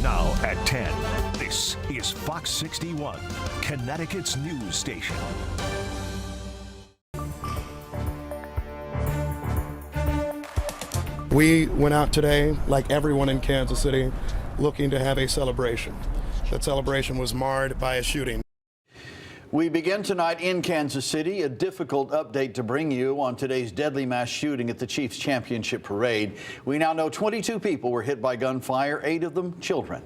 Now at 10, this is Fox 61, Connecticut's news station. We went out today, like everyone in Kansas City, looking to have a celebration. That celebration was marred by a shooting. We begin tonight in Kansas City. A difficult update to bring you on today's deadly mass shooting at the Chiefs Championship Parade. We now know 22 people were hit by gunfire, 8 of them children.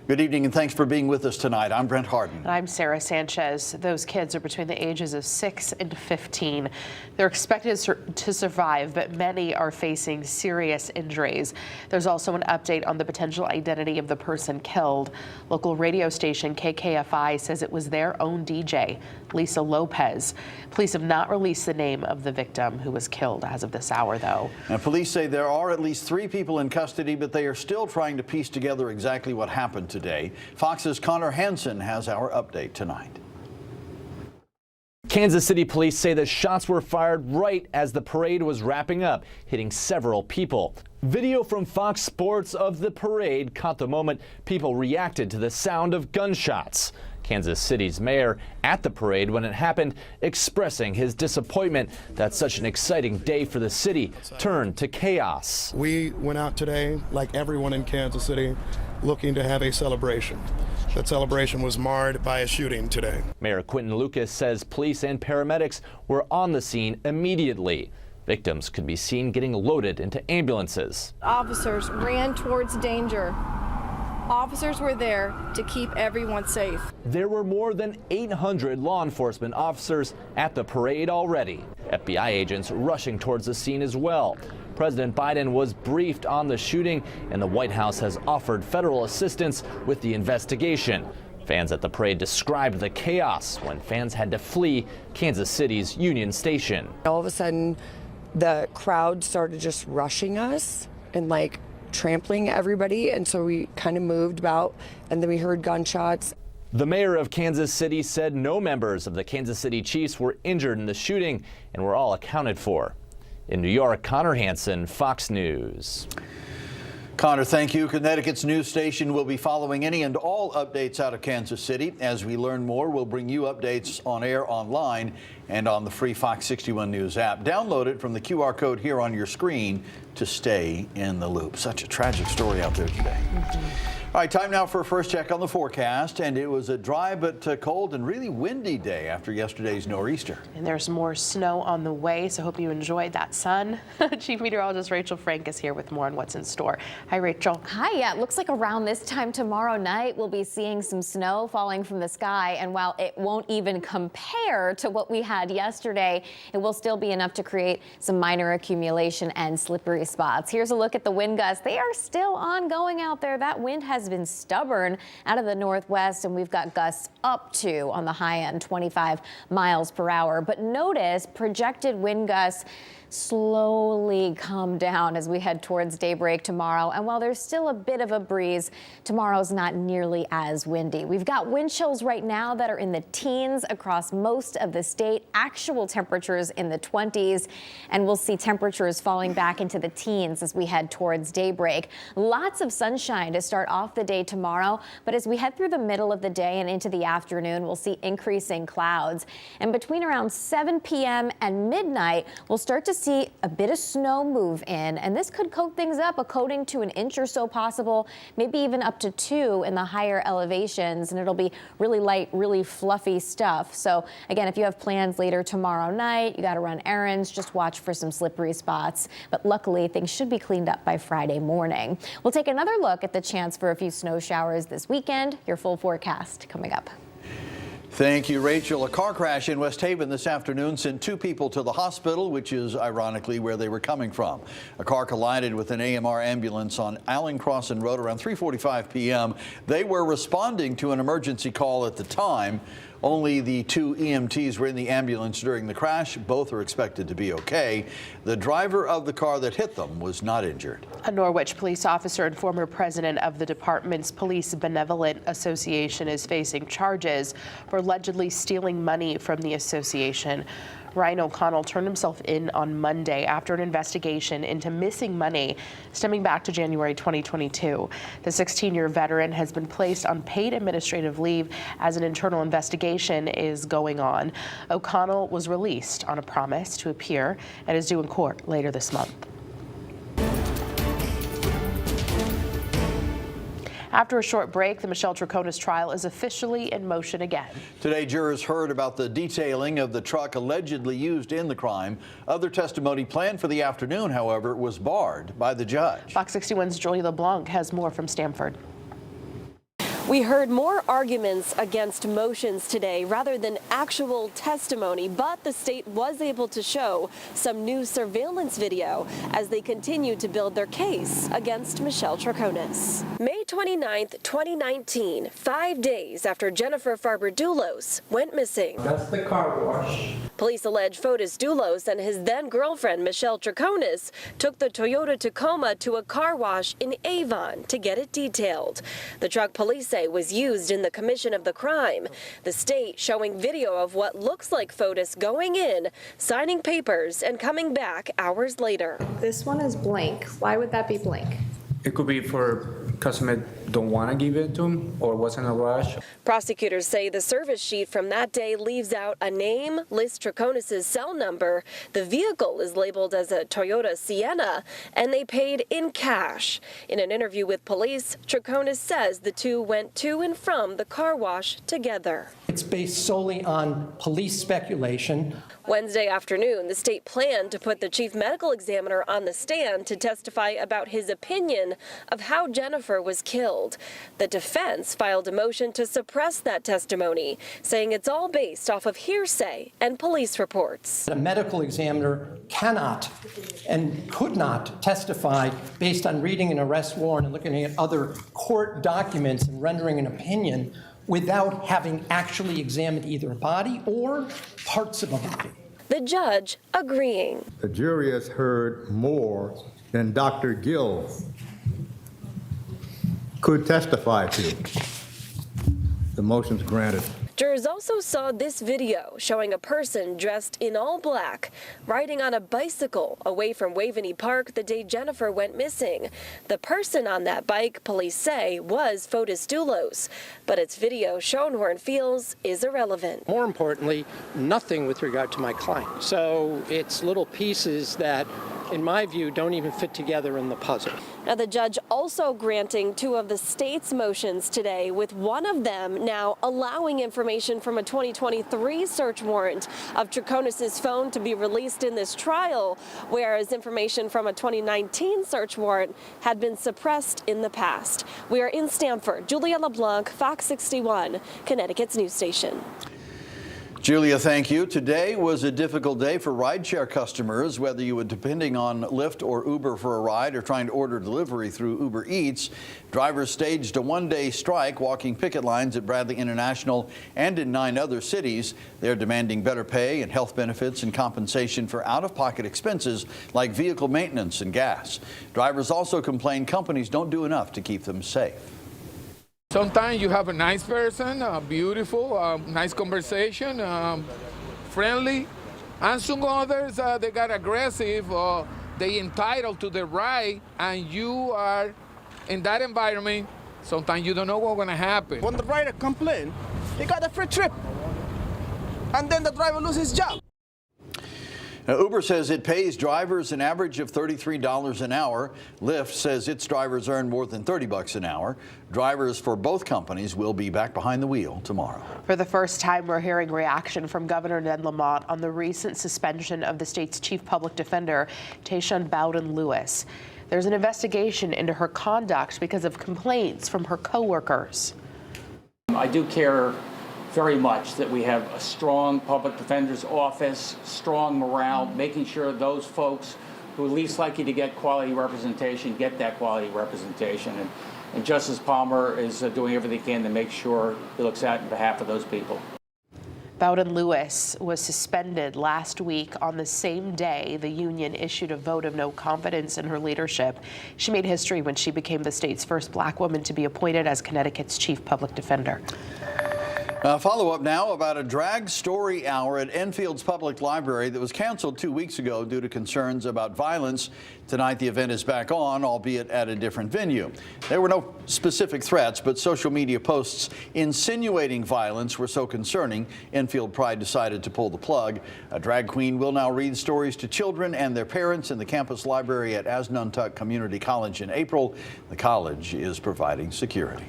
Good evening and thanks for being with us tonight. I'm Brent Harden. And I'm Sarah Sanchez. Those kids are between the ages of 6 and 15. They're expected to survive, but many are facing serious injuries. There's also an update on the potential identity of the person killed. Local radio station KKFI says it was their own DJ, Lisa Lopez. Police have not released the name of the victim who was killed as of this hour, though. And police say there are at least 3 people in custody, but they are still trying to piece together exactly what happened today. Fox's Connor Hansen has our update tonight. Kansas City police say the shots were fired right as the parade was wrapping up, hitting several people. Video from Fox Sports of the parade caught the moment people reacted to the sound of gunshots. Kansas City's mayor at the parade when it happened, expressing his disappointment that such an exciting day for the city turned to chaos. We went out today, like everyone in Kansas City, looking to have a celebration. That celebration was marred by a shooting today. Mayor Quentin Lucas says police and paramedics were on the scene immediately. Victims could be seen getting loaded into ambulances. Officers ran towards danger. Officers were there to keep everyone safe. There were more than 800 law enforcement officers at the parade already. FBI agents rushing towards the scene as well. President Biden was briefed on the shooting, and the White House has offered federal assistance with the investigation. Fans at the parade described the chaos when fans had to flee Kansas City's Union Station. All of a sudden, the crowd started just rushing us and trampling everybody, and so we kind of moved about, and then we heard gunshots. The mayor of Kansas City said no members of the Kansas City Chiefs were injured in the shooting and were all accounted for. In New York, Connor Hansen, Fox News. Connor, thank you. Connecticut's news station will be following any and all updates out of Kansas City. As we learn more, we'll bring you updates on air, online, and on the free Fox 61 News app. Download it from the QR code here on your screen to stay in the loop. Such a tragic story out there today. All right, time now for a first check on the forecast, and it was a dry but cold and really windy day after yesterday's nor'easter. And there's more snow on the way, so hope you enjoyed that sun. Chief Meteorologist Rachel Frank is here with more on what's in store. Hi, Rachel. Hi, yeah, it looks like around this time tomorrow night we'll be seeing some snow falling from the sky, and while it won't even compare to what we had yesterday, it will still be enough to create some minor accumulation and slippery spots. Here's a look at the wind gusts. They are still ongoing out there. That wind has been stubborn out of the northwest, and we've got gusts up to, on the high end, 25 miles per hour. But notice projected wind gusts slowly come down as we head towards daybreak tomorrow. And while there's still a bit of a breeze, tomorrow's not nearly as windy. We've got wind chills right now that are in the teens across most of the state, actual temperatures in the 20s, and we'll see temperatures falling back into the teens as we head towards daybreak. Lots of sunshine to start off the day tomorrow, but as we head through the middle of the day and into the afternoon, we'll see increasing clouds. And between around 7 p.m. and midnight, we'll start to see a bit of snow move in, and this could coat things up, a coating to an inch or so possible, maybe even up to 2 in the higher elevations, and it'll be really light, really fluffy stuff. So again, if you have plans later tomorrow night, you got to run errands, just watch for some slippery spots. But luckily, things should be cleaned up by Friday morning. We'll take another look at the chance for a few snow showers this weekend. Your full forecast coming up. Thank you, Rachel. A car crash in West Haven this afternoon sent 2 people to the hospital, which is ironically where they were coming from. A car collided with an AMR ambulance on Allen Crossan Road around 3:45 p.m. They were responding to an emergency call at the time. Only the 2 EMTs were in the ambulance during the crash. Both are expected to be okay. The driver of the car that hit them was not injured. A Norwich police officer and former president of the department's Police Benevolent Association is facing charges for allegedly stealing money from the association. Ryan O'Connell turned himself in on Monday after an investigation into missing money stemming back to January 2022. The 16-year veteran has been placed on paid administrative leave as an internal investigation is going on. O'Connell was released on a promise to appear and is due in court later this month. After a short break, the Michelle Troconis trial is officially in motion again. Today, jurors heard about the detailing of the truck allegedly used in the crime. Other testimony planned for the afternoon, however, was barred by the judge. Fox 61's Julia LeBlanc has more from Stamford. We heard more arguments against motions today rather than actual testimony, but the state was able to show some new surveillance video as they continue to build their case against Michelle Troconis. May 29th, 2019, 5 days after Jennifer Farber-Dulos went missing. That's the car wash. Police allege Fotis Dulos and his then-girlfriend Michelle Troconis took the Toyota Tacoma to a car wash in Avon to get it detailed. The truck police say was used in the commission of the crime. The state showing video of what looks like Fotis going in, signing papers, and coming back hours later. This one is blank. Why would that be blank? It could be for customer don't want to give it to him or wasn't a rush. Prosecutors say the service sheet from that day leaves out a name, lists Troconis' cell number. The vehicle is labeled as a Toyota Sienna, and they paid in cash. In an interview with police, Troconis says the two went to and from the car wash together. It's based solely on police speculation. Wednesday afternoon, the state planned to put the chief medical examiner on the stand to testify about his opinion of how Jennifer was killed. The defense filed a motion to suppress that testimony, saying it's all based off of hearsay and police reports. A medical examiner cannot and could not testify based on reading an arrest warrant and looking at other court documents and rendering an opinion without having actually examined either a body or parts of a body. The judge agreeing. The jury has heard more than Dr. Gill could testify to. The motion's granted. Jurors also saw this video showing a person dressed in all black riding on a bicycle away from Waveney Park the day Jennifer went missing. The person on that bike, police say, was Fotis Dulos, but its video Schoenhorn feels is irrelevant. More importantly, nothing with regard to my client. So it's little pieces that, in my view, don't even fit together in the puzzle. Now, the judge also granting two of the state's motions today, with one of them now allowing information from a 2023 search warrant of Troconis' phone to be released in this trial, whereas information from a 2019 search warrant had been suppressed in the past. We are in Stamford. Julia LeBlanc, Fox 61, Connecticut's news station. Julia, thank you. Today was a difficult day for rideshare customers, whether you were depending on Lyft or Uber for a ride or trying to order delivery through Uber Eats. Drivers staged a one-day strike, walking picket lines at Bradley International and in 9 other cities. They're demanding better pay and health benefits and compensation for out-of-pocket expenses like vehicle maintenance and gas. Drivers also complain companies don't do enough to keep them safe. Sometimes you have a nice person, beautiful, nice conversation, friendly, and some others, they got aggressive, they entitled to the ride, and you are in that environment, sometimes you don't know what's going to happen. When the rider complains, he got a free trip, and then the driver loses his job. Now, Uber says it pays drivers an average of $33 an hour. Lyft says its drivers earn more than $30 an hour. Drivers for both companies will be back behind the wheel tomorrow. For the first time, we're hearing reaction from Governor Ned Lamont on the recent suspension of the state's chief public defender, Tayshaun Bowden-Lewis. There's an investigation into her conduct because of complaints from her coworkers. I do care very much that we have a strong public defender's office, strong morale, making sure those folks who are least likely to get quality representation get that quality representation. And Justice Palmer is doing everything he can to make sure he looks out on behalf of those people. Bowden-Lewis was suspended last week on the same day the union issued a vote of no confidence in her leadership. She made history when she became the state's first black woman to be appointed as Connecticut's chief public defender. Follow up now about a drag story hour at Enfield's Public Library that was canceled 2 weeks ago due to concerns about violence. Tonight, the event is back on, albeit at a different venue. There were no specific threats, but social media posts insinuating violence were so concerning, Enfield Pride decided to pull the plug. A drag queen will now read stories to children and their parents in the campus library at Asnuntuck Community College in April. The college is providing security.